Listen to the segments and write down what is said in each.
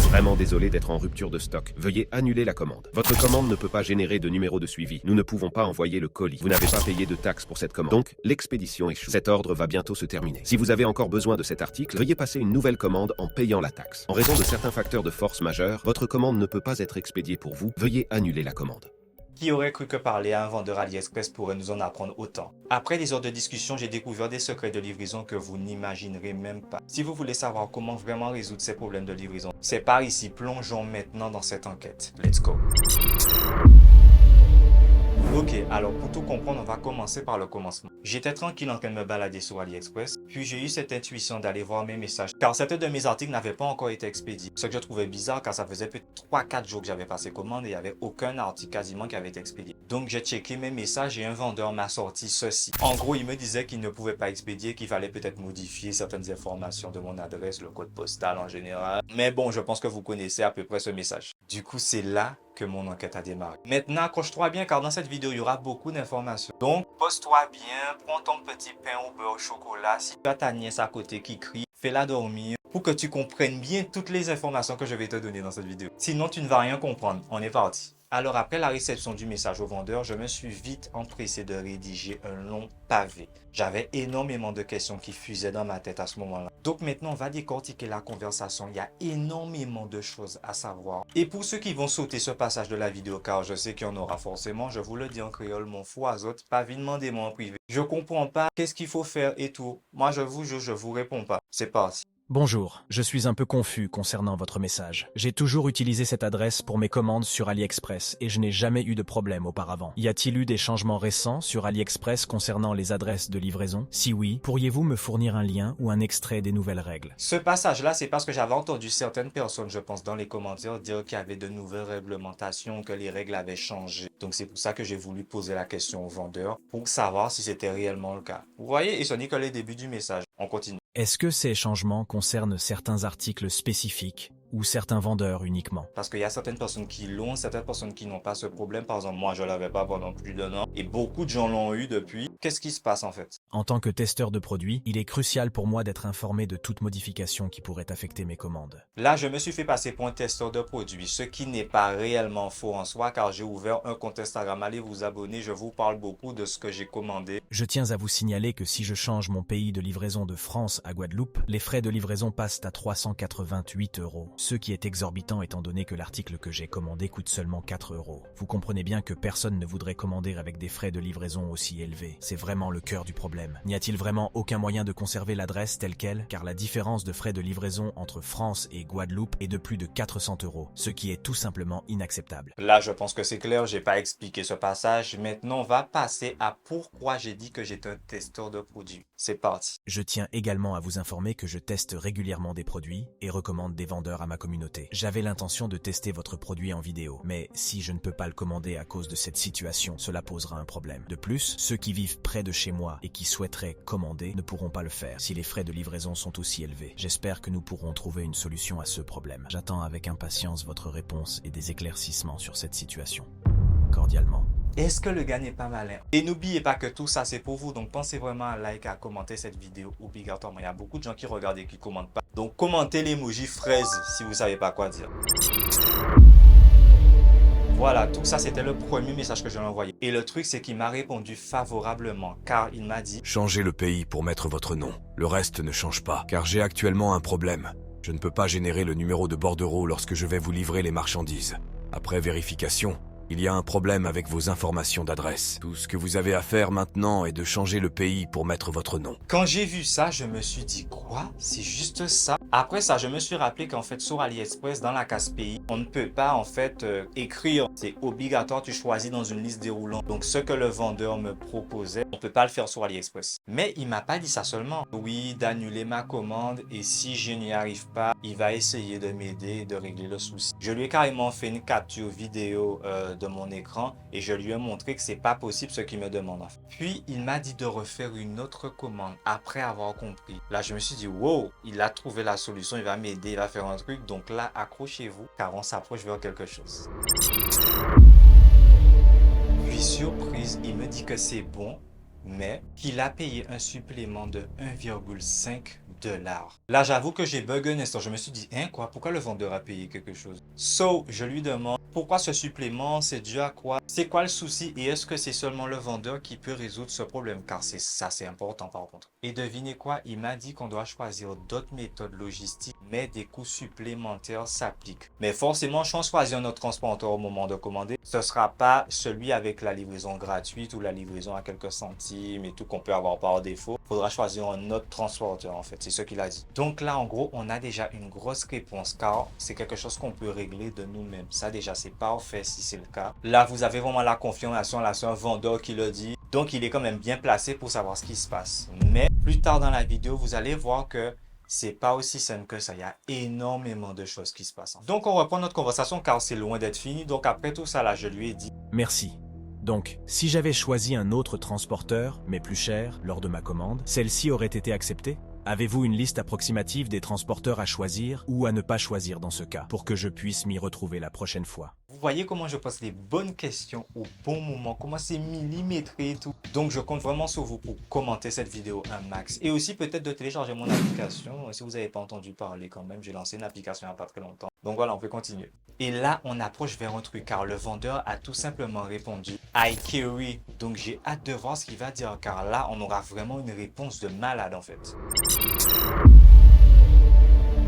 Vraiment désolé d'être en rupture de stock. Veuillez annuler la commande. Votre commande ne peut pas générer de numéro de suivi. Nous ne pouvons pas envoyer le colis. Vous n'avez pas payé de taxes pour cette commande. Donc, l'expédition échoue. Cet ordre va bientôt se terminer. Si vous avez encore besoin de cet article, veuillez passer une nouvelle commande en payant la taxe. En raison de certains facteurs de force majeure, votre commande ne peut pas être expédiée pour vous. Veuillez annuler la commande. Qui aurait cru que parler à un vendeur AliExpress pourrait nous en apprendre autant? Après des heures de discussion, j'ai découvert des secrets de livraison que vous n'imaginerez même pas. Si vous voulez savoir comment vraiment résoudre ces problèmes de livraison, c'est par ici. Plongeons maintenant dans cette enquête. Let's go! Ok, alors pour tout comprendre, on va commencer par le commencement. J'étais tranquille en train de me balader sur AliExpress, puis j'ai eu cette intuition d'aller voir mes messages, car certains de mes articles n'avaient pas encore été expédiés. Ce que je trouvais bizarre, car ça faisait peut-être 3-4 jours que j'avais passé commande et il n'y avait aucun article quasiment qui avait été expédié. Donc j'ai checké mes messages et un vendeur m'a sorti ceci. En gros, il me disait qu'il ne pouvait pas expédier, qu'il fallait peut-être modifier certaines informations de mon adresse, le code postal en général. Mais bon, je pense que vous connaissez à peu près ce message. Du coup, c'est là que mon enquête a démarré. Maintenant, accroche-toi bien car dans cette vidéo, il y aura beaucoup d'informations. Donc, pose-toi bien, prends ton petit pain au beurre au chocolat. Si tu as ta nièce à côté qui crie, fais-la dormir pour que tu comprennes bien toutes les informations que je vais te donner dans cette vidéo. Sinon, tu ne vas rien comprendre. On est parti. Alors après la réception du message au vendeur, je me suis vite empressé de rédiger un long pavé. J'avais énormément de questions qui fusaient dans ma tête à ce moment-là. Donc maintenant, on va décortiquer la conversation. Il y a énormément de choses à savoir. Et pour ceux qui vont sauter ce passage de la vidéo, car je sais qu'il y en aura forcément, je vous le dis en créole, mon fou azote, pas vite demandez-moi en privé. Je comprends pas qu'est-ce qu'il faut faire et tout. Moi, je vous jure, je vous réponds pas. C'est parti. Bonjour, je suis un peu confus concernant votre message. J'ai toujours utilisé cette adresse pour mes commandes sur AliExpress et je n'ai jamais eu de problème auparavant. Y a-t-il eu des changements récents sur AliExpress concernant les adresses de livraison? Si oui, pourriez-vous me fournir un lien ou un extrait des nouvelles règles? Ce passage-là, c'est parce que j'avais entendu certaines personnes, je pense, dans les commentaires dire qu'il y avait de nouvelles réglementations, que les règles avaient changé. Donc c'est pour ça que j'ai voulu poser la question au vendeur pour savoir si c'était réellement le cas. Vous voyez, et ce n'est que les débuts du message. On continue. Est-ce que ces changements concernent certains articles spécifiques ou certains vendeurs uniquement? Parce qu'il y a certaines personnes qui l'ont, certaines personnes qui n'ont pas ce problème. Par exemple, moi, je ne l'avais pas pendant plus d'un an et beaucoup de gens l'ont eu depuis. Qu'est-ce qui se passe en fait? En tant que testeur de produits, il est crucial pour moi d'être informé de toute modification qui pourrait affecter mes commandes. Là, je me suis fait passer pour un testeur de produits, ce qui n'est pas réellement faux en soi car j'ai ouvert un compte Instagram. Allez vous abonner, je vous parle beaucoup de ce que j'ai commandé. Je tiens à vous signaler que si je change mon pays de livraison de France à Guadeloupe, les frais de livraison passent à 388 €, ce qui est exorbitant étant donné que l'article que j'ai commandé coûte seulement 4 €. Vous comprenez bien que personne ne voudrait commander avec des frais de livraison aussi élevés. C'est vraiment le cœur du problème. N'y a-t-il vraiment aucun moyen de conserver l'adresse telle qu'elle? Car la différence de frais de livraison entre France et Guadeloupe est de plus de 400 €, ce qui est tout simplement inacceptable. Là, je pense que c'est clair, j'ai pas expliqué ce passage. Maintenant, on va passer à pourquoi j'ai dit que j'étais un testeur de produits. C'est parti. Je tiens également à vous informer que je teste régulièrement des produits et recommande des vendeurs à ma communauté. J'avais l'intention de tester votre produit en vidéo, mais si je ne peux pas le commander à cause de cette situation, cela posera un problème. De plus, ceux qui vivent près de chez moi et qui souhaiteraient commander ne pourront pas le faire si les frais de livraison sont aussi élevés. J'espère que nous pourrons trouver une solution à ce problème. J'attends avec impatience votre réponse et des éclaircissements sur cette situation. Cordialement. Est-ce que le gars n'est pas malin? Et n'oubliez pas que tout ça c'est pour vous, donc pensez vraiment à like, à commenter cette vidéo obligatoirement. Il y a beaucoup de gens qui regardent et qui ne commentent pas. Donc commentez l'emoji fraise si vous ne savez pas quoi dire. Voilà, tout ça c'était le premier message que je lui ai envoyé. Et le truc c'est qu'il m'a répondu favorablement car il m'a dit: changez le pays pour mettre votre nom. Le reste ne change pas, car j'ai actuellement un problème. Je ne peux pas générer le numéro de bordereau lorsque je vais vous livrer les marchandises. Après vérification, il y a un problème avec vos informations d'adresse. Tout ce que vous avez à faire maintenant est de changer le pays pour mettre votre nom. Quand j'ai vu ça, je me suis dit quoi? C'est juste ça? Après ça, je me suis rappelé qu'en fait sur AliExpress, dans la case pays, on ne peut pas en fait écrire. C'est obligatoire, tu choisis dans une liste déroulante. Donc ce que le vendeur me proposait, on ne peut pas le faire sur AliExpress. Mais il m'a pas dit ça seulement. Oui, d'annuler ma commande et si je n'y arrive pas, il va essayer de m'aider et de régler le souci. Je lui ai carrément fait une capture vidéo de mon écran et je lui ai montré que c'est pas possible ce qu'il me demande. Puis il m'a dit de refaire une autre commande après avoir compris. Là je me suis dit wow, il a trouvé la solution, il va m'aider, il va faire un truc. Donc là accrochez-vous car on s'approche vers quelque chose. Puis surprise, il me dit que c'est bon mais qu'il a payé un supplément de 1,5 $. Là, j'avoue que j'ai bug un instant. Je me suis dit, hein, quoi? Pourquoi le vendeur a payé quelque chose? So, je lui demande, pourquoi ce supplément? C'est dû à quoi? C'est quoi le souci? Et est-ce que c'est seulement le vendeur qui peut résoudre ce problème? Car c'est ça, c'est important par contre. Et devinez quoi? Il m'a dit qu'on doit choisir d'autres méthodes logistiques, mais des coûts supplémentaires s'appliquent. Mais forcément, si on choisit un autre transporteur au moment de commander, ce ne sera pas celui avec la livraison gratuite ou la livraison à quelques centimes et tout qu'on peut avoir par défaut. Il faudra choisir un autre transporteur en fait, c'est ce qu'il a dit. Donc là, en gros, on a déjà une grosse réponse car c'est quelque chose qu'on peut régler de nous-mêmes. Ça déjà, c'est parfait si c'est le cas. Là, vous avez vraiment la confirmation, là, c'est un vendeur qui le dit. Donc, il est quand même bien placé pour savoir ce qui se passe. Mais plus tard dans la vidéo, vous allez voir que c'est pas aussi simple que ça. Il y a énormément de choses qui se passent. Donc, on reprend notre conversation car c'est loin d'être fini. Donc, après tout ça, là, je lui ai dit... Merci. Donc, si j'avais choisi un autre transporteur, mais plus cher, lors de ma commande, celle-ci aurait été acceptée? Avez-vous une liste approximative des transporteurs à choisir ou à ne pas choisir dans ce cas, pour que je puisse m'y retrouver la prochaine fois? Vous voyez comment je pose les bonnes questions au bon moment, comment c'est millimétré et tout. Donc, je compte vraiment sur vous pour commenter cette vidéo un max. Et aussi peut-être de télécharger mon application. Si vous n'avez pas entendu parler quand même, j'ai lancé une application il n'y a pas très longtemps. Donc voilà, on peut continuer. Et là, on approche vers un truc car le vendeur a tout simplement répondu « I carry ». Donc, j'ai hâte de voir ce qu'il va dire car là, on aura vraiment une réponse de malade en fait.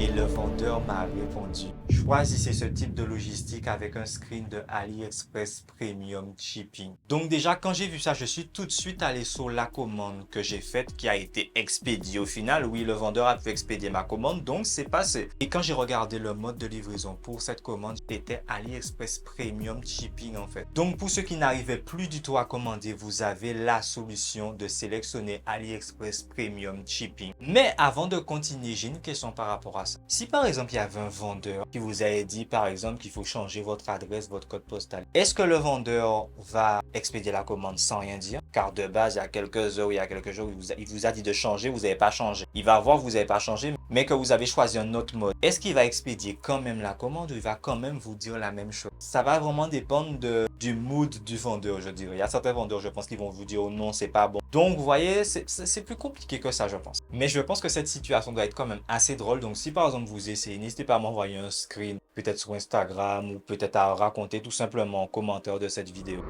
Et le vendeur m'a répondu « Choisissez ce type de logistique avec un screen de AliExpress Premium Shipping ». Donc déjà, quand j'ai vu ça, je suis tout de suite allé sur la commande que j'ai faite qui a été expédiée au final. Oui, le vendeur a pu expédier ma commande, donc c'est passé. Et quand j'ai regardé le mode de livraison pour cette commande, c'était AliExpress Premium Shipping en fait. Donc pour ceux qui n'arrivaient plus du tout à commander, vous avez la solution de sélectionner AliExpress Premium Shipping. Mais avant de continuer, j'ai une question par rapport à ça. Si par exemple, il y avait un vendeur qui vous avait dit par exemple qu'il faut changer votre adresse, votre code postal, est-ce que le vendeur va expédier la commande sans rien dire? Car de base, il y a quelques heures, il y a quelques jours, il vous a dit de changer, vous n'avez pas changé. Il va voir que vous n'avez pas changé, mais que vous avez choisi un autre mode. Est-ce qu'il va expédier quand même la commande ou il va quand même vous dire la même chose? Ça va vraiment dépendre du mood du vendeur, je dirais. Il y a certains vendeurs, je pense, qui vont vous dire oh non, c'est pas bon. Donc, vous voyez, c'est plus compliqué que ça, je pense. Mais je pense que cette situation doit être quand même assez drôle. Donc, si par exemple, vous essayez, n'hésitez pas à m'envoyer un screen, peut-être sur Instagram ou peut-être à raconter tout simplement en commentaire de cette vidéo.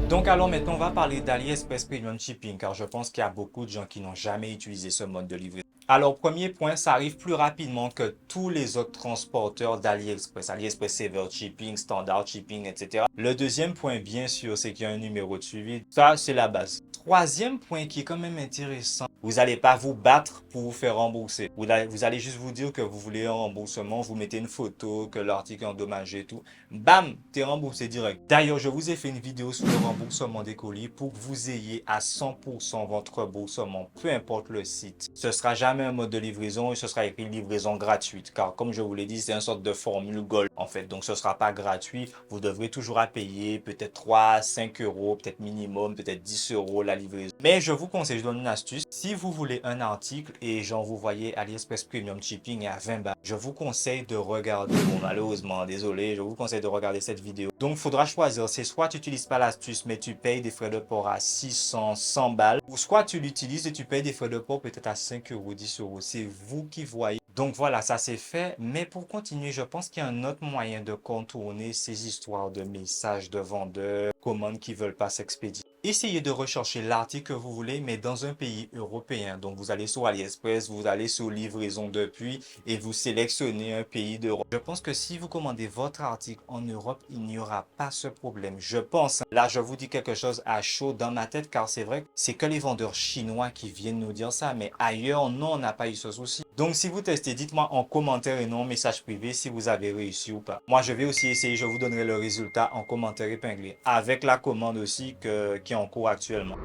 Donc alors maintenant, on va parler d'AliExpress Premium Shipping car je pense qu'il y a beaucoup de gens qui n'ont jamais utilisé ce mode de livraison. Alors, premier point, ça arrive plus rapidement que tous les autres transporteurs d'AliExpress. AliExpress Saver Shipping, Standard Shipping, etc. Le deuxième point, bien sûr, c'est qu'il y a un numéro de suivi. Ça, c'est la base. Troisième point qui est quand même intéressant, vous n'allez pas vous battre pour vous faire rembourser. Vous allez juste vous dire que vous voulez un remboursement, vous mettez une photo, que l'article est endommagé et tout. Bam, t'es remboursé direct. D'ailleurs, je vous ai fait une vidéo sur le remboursement des colis pour que vous ayez à 100% votre remboursement, peu importe le site. Ce sera jamais un mode de livraison et ce sera écrit livraison gratuite. Car comme je vous l'ai dit, c'est une sorte de formule Gold en fait. Donc, ce ne sera pas gratuit. Vous devrez toujours à payer peut-être 3, 5 euros, peut-être minimum, peut-être 10 euros la livraison. Mais je vous conseille, je donne une astuce. Si vous voulez un article et genre vous voyez AliExpress Premium Shipping à 20 balles, je vous conseille de regarder, bon malheureusement, désolé, je vous conseille de regarder cette vidéo. Donc, il faudra choisir, c'est soit tu n'utilises pas l'astuce mais tu payes des frais de port à 600, 100 balles, ou soit tu l'utilises et tu payes des frais de port peut-être à 5 euros, 10 euros. C'est vous qui voyez. Donc voilà, ça c'est fait. Mais pour continuer, je pense qu'il y a un autre moyen de contourner ces histoires de messages de vendeurs, commandes qui ne veulent pas s'expédier. Essayez de rechercher l'article que vous voulez, mais dans un pays européen. Donc, vous allez sur AliExpress, vous allez sur livraison depuis et vous sélectionnez un pays d'Europe. Je pense que si vous commandez votre article en Europe, il n'y aura pas ce problème. Je pense, là, je vous dis quelque chose à chaud dans ma tête, car c'est vrai que c'est que les vendeurs chinois qui viennent nous dire ça, mais ailleurs, non, on n'a pas eu ce souci. Donc, si vous testez, dites-moi en commentaire et non en message privé si vous avez réussi ou pas. Moi, je vais aussi essayer, je vous donnerai le résultat en commentaire épinglé, avec la commande aussi qui est en cours actuellement.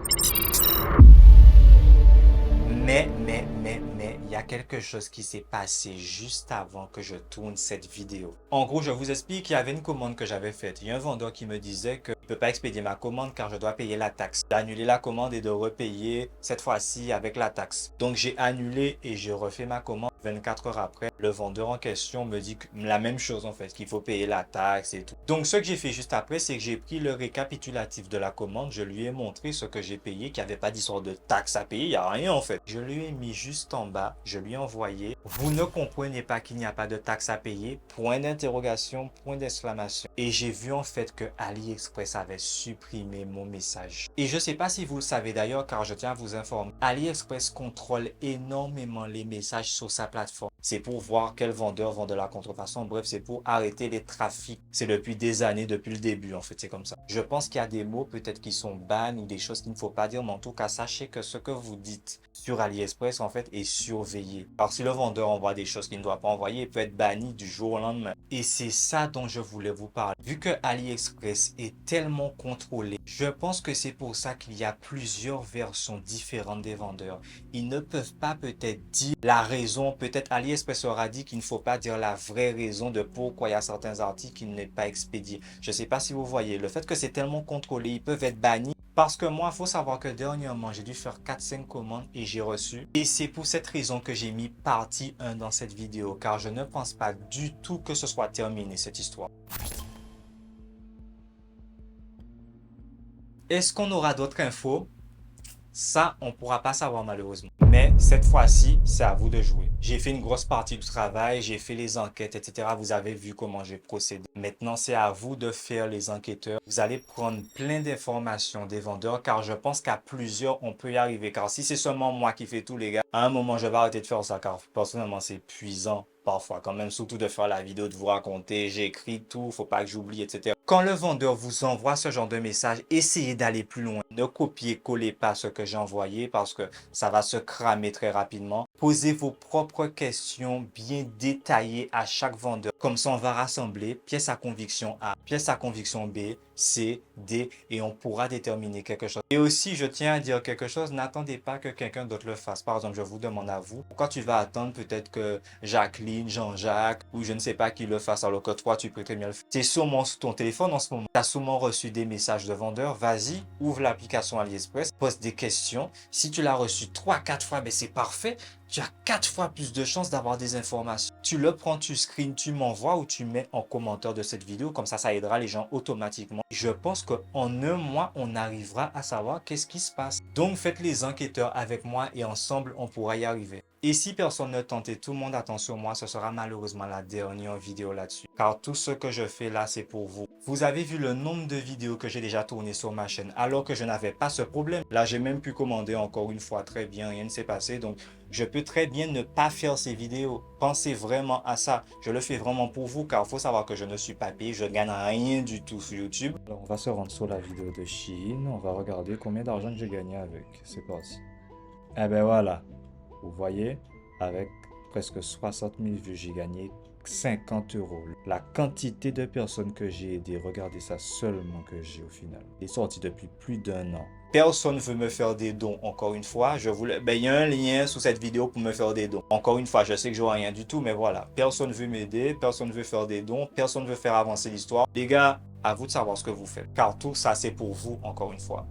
Mais, il y a quelque chose qui s'est passé juste avant que je tourne cette vidéo. En gros, je vous explique qu'il y avait une commande que j'avais faite. Il y a un vendeur qui me disait qu'il ne peut pas expédier ma commande car je dois payer la taxe. D'annuler la commande et de repayer cette fois-ci avec la taxe. Donc j'ai annulé et j'ai refait ma commande. 24 heures après, le vendeur en question me dit la même chose en fait, qu'il faut payer la taxe et tout. Donc ce que j'ai fait juste après, c'est que j'ai pris le récapitulatif de la commande, je lui ai montré ce que j'ai payé, qu'il n'y avait pas d'histoire de taxe à payer, il n'y a rien en fait. Je lui ai mis juste en bas, je lui ai envoyé, vous ne comprenez pas qu'il n'y a pas de taxe à payer, point d'interrogation, point d'exclamation. Et j'ai vu en fait que AliExpress avait supprimé mon message. Et je ne sais pas si vous le savez d'ailleurs, car je tiens à vous informer, AliExpress contrôle énormément les messages sur sa plateforme. C'est pour voir quels vendeurs vont de la contrefaçon. Bref, c'est pour arrêter les trafics. C'est depuis des années, depuis le début en fait, c'est comme ça. Je pense qu'il y a des mots peut-être qui sont bannis ou des choses qu'il ne faut pas dire, mais en tout cas, sachez que ce que vous dites sur AliExpress en fait est surveillé. Alors si le vendeur envoie des choses qu'il ne doit pas envoyer, il peut être banni du jour au lendemain. Et c'est ça dont je voulais vous parler. Vu que AliExpress est tellement contrôlé, je pense que c'est pour ça qu'il y a plusieurs versions différentes des vendeurs. Ils ne peuvent pas peut-être dire la raison. Peut-être AliExpress aura dit qu'il ne faut pas dire la vraie raison de pourquoi il y a certains articles qui n'est pas expédiés. Je ne sais pas si vous voyez, le fait que c'est tellement contrôlé, ils peuvent être bannis. Parce que moi, il faut savoir que dernièrement, j'ai dû faire 4-5 commandes et j'ai reçu. Et c'est pour cette raison que j'ai mis partie 1 dans cette vidéo, car je ne pense pas du tout que ce soit terminé cette histoire. Est-ce qu'on aura d'autres infos? Ça, on ne pourra pas savoir malheureusement. Mais cette fois-ci, c'est à vous de jouer. J'ai fait une grosse partie du travail, j'ai fait les enquêtes, etc. Vous avez vu comment j'ai procédé. Maintenant, c'est à vous de faire les enquêteurs. Vous allez prendre plein d'informations des vendeurs, car je pense qu'à plusieurs, on peut y arriver. Car si c'est seulement moi qui fais tout, les gars, à un moment, je vais arrêter de faire ça, car personnellement, c'est épuisant. Parfois, quand même, surtout de faire la vidéo, de vous raconter, j'écris tout, faut pas que j'oublie, etc. Quand le vendeur vous envoie ce genre de message, essayez d'aller plus loin. Ne copiez-collez pas ce que j'ai envoyé parce que ça va se cramer très rapidement. Posez vos propres questions bien détaillées à chaque vendeur. Comme ça, on va rassembler pièce à conviction A, pièce à conviction B, C, D et on pourra déterminer quelque chose. Et aussi, je tiens à dire quelque chose, n'attendez pas que quelqu'un d'autre le fasse. Par exemple, je vous demande à vous, pourquoi tu vas attendre peut-être que Jacqueline, Jean-Jacques ou je ne sais pas qui le fasse alors que toi, tu peux très bien le faire. C'est sûrement sur ton téléphone en ce moment. Tu as sûrement reçu des messages de vendeurs. Vas-y, ouvre l'application AliExpress, pose des questions. Si tu l'as reçu 3-4 fois, ben c'est parfait. Tu as 4 fois plus de chances d'avoir des informations. Tu le prends, tu screens, tu m'envoies ou tu mets en commentaire de cette vidéo. Comme ça aidera les gens automatiquement. Je pense qu'en un mois, on arrivera à savoir qu'est-ce qui se passe. Donc, faites les enquêteurs avec moi et ensemble, on pourra y arriver. Et si personne ne tente et tout le monde attend sur moi, ce sera malheureusement la dernière vidéo là-dessus. Car tout ce que je fais là, c'est pour vous. Vous avez vu le nombre de vidéos que j'ai déjà tournées sur ma chaîne alors que je n'avais pas ce problème. Là, j'ai même pu commander encore une fois très bien, rien ne s'est passé. Donc, je peux très bien ne pas faire ces vidéos. Pensez vraiment à ça. Je le fais vraiment pour vous car il faut savoir que je ne suis pas payé. Je ne gagne rien du tout sur YouTube. Alors, on va se rendre sur la vidéo de Shein. On va regarder combien d'argent j'ai gagné avec. C'est parti. Eh ben voilà. Vous voyez, avec presque 60 000 vues, j'ai gagné 50 €. La quantité de personnes que j'ai aidées, regardez ça seulement que j'ai au final. Il est sorti depuis plus d'1 an. Personne ne veut me faire des dons, encore une fois. Il y a un lien sous cette vidéo pour me faire des dons. Encore une fois, je sais que je n'aurai rien du tout, mais voilà. Personne ne veut m'aider, personne ne veut faire des dons, personne ne veut faire avancer l'histoire. Les gars, à vous de savoir ce que vous faites. Car tout ça, c'est pour vous, encore une fois.